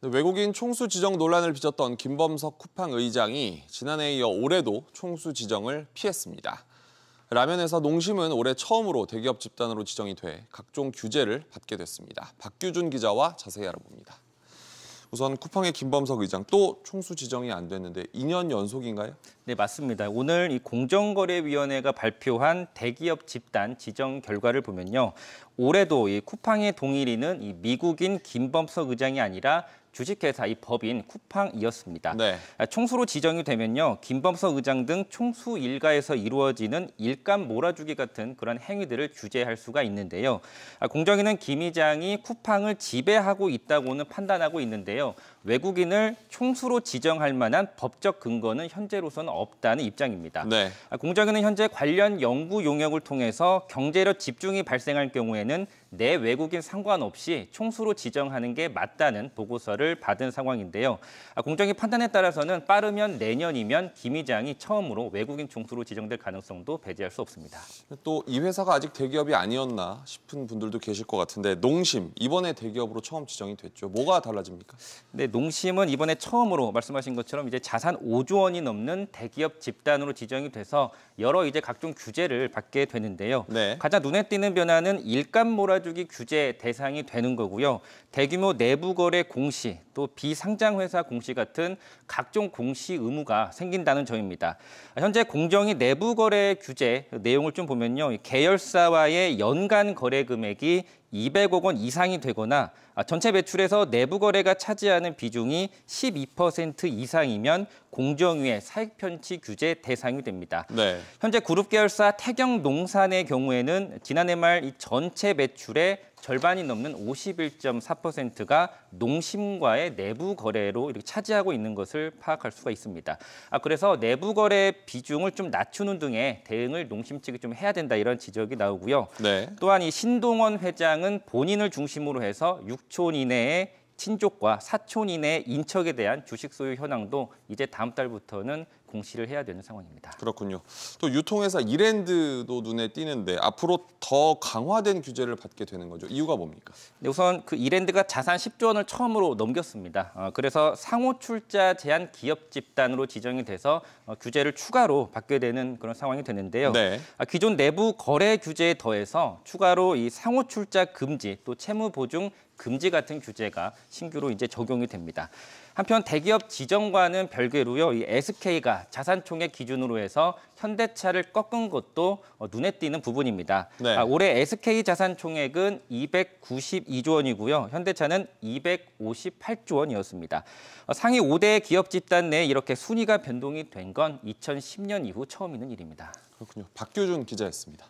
외국인 총수 지정 논란을 빚었던 김범석 쿠팡 의장이 지난해에 이어 올해도 총수 지정을 피했습니다. 라면회사 농심은 올해 처음으로 대기업 집단으로 지정이 돼 각종 규제를 받게 됐습니다. 박규준 기자와 자세히 알아봅니다. 우선 쿠팡의 김범석 의장 또 총수 지정이 안 됐는데 2년 연속인가요? 네, 맞습니다. 오늘 이 공정거래위원회가 발표한 대기업 집단 지정 결과를 보면요. 올해도 이 쿠팡의 동일인은 이 미국인 김범석 의장이 아니라 주식회사 이 법인 쿠팡이었습니다. 네. 총수로 지정이 되면요, 김범석 의장 등 총수 일가에서 이루어지는 일감 몰아주기 같은 그런 행위들을 규제할 수가 있는데요. 공정위는 김 의장이 쿠팡을 지배하고 있다고는 판단하고 있는데요. 외국인을 총수로 지정할 만한 법적 근거는 현재로서는 없다는 입장입니다. 네. 공정위는 현재 관련 연구 용역을 통해서 경제력 집중이 발생할 경우에는 내 외국인 상관없이 총수로 지정하는 게 맞다는 보고서를 받은 상황인데요. 공정위 판단에 따라서는 빠르면 내년이면 김 의장이 처음으로 외국인 총수로 지정될 가능성도 배제할 수 없습니다. 또 이 회사가 아직 대기업이 아니었나 싶은 분들도 계실 것 같은데 농심, 이번에 대기업으로 처음 지정이 됐죠. 뭐가 달라집니까? 네, 농심은 이번에 처음으로 말씀하신 것처럼 이제 자산 5조 원이 넘는 대기업 집단으로 지정이 돼서 여러 이제 각종 규제를 받게 되는데요. 네. 가장 눈에 띄는 변화는 일감 몰아주기 규제 대상이 되는 거고요. 대규모 내부 거래 공시, 또 비상장 회사 공시 같은 각종 공시 의무가 생긴다는 점입니다. 현재 공정위 내부 거래 규제 내용을 좀 보면요. 계열사와의 연간 거래 금액이 200억 원 이상이 되거나 전체 매출에서 내부 거래가 차지하는 비중이 12% 이상이면 공정위의 사익 편취 규제 대상이 됩니다. 네. 현재 그룹 계열사 태경농산의 경우에는 지난해 말 이 전체 매출의 절반이 넘는 51.4%가 농심과의 내부 거래로 이렇게 차지하고 있는 것을 파악할 수가 있습니다. 그래서 내부 거래 비중을 좀 낮추는 등의 대응을 농심 측이 좀 해야 된다 이런 지적이 나오고요. 네. 또한 이 신동원 회장은 본인을 중심으로 해서 6촌 이내의 친족과 4촌 이내의 인척에 대한 주식 소유 현황도 이제 다음 달부터는 공시를 해야 되는 상황입니다. 그렇군요. 또 유통회사 이랜드도 눈에 띄는데 앞으로 더 강화된 규제를 받게 되는 거죠. 이유가 뭡니까? 네, 우선 그 이랜드가 자산 10조 원을 처음으로 넘겼습니다. 그래서 상호 출자 제한 기업 집단으로 지정이 돼서 규제를 추가로 받게 되는 그런 상황이 되는데요. 네. 기존 내부 거래 규제에 더해서 추가로 이 상호 출자 금지 또 채무 보증 금지 같은 규제가 신규로 이제 적용이 됩니다. 한편 대기업 지정과는 별개로요, 이 SK가 자산총액 기준으로 해서 현대차를 꺾은 것도 눈에 띄는 부분입니다. 네. 올해 SK 자산총액은 292조 원이고요, 현대차는 258조 원이었습니다. 상위 5대 기업 집단 내에 이렇게 순위가 변동이 된 건 2010년 이후 처음 있는 일입니다. 그렇군요. 박규준 기자였습니다.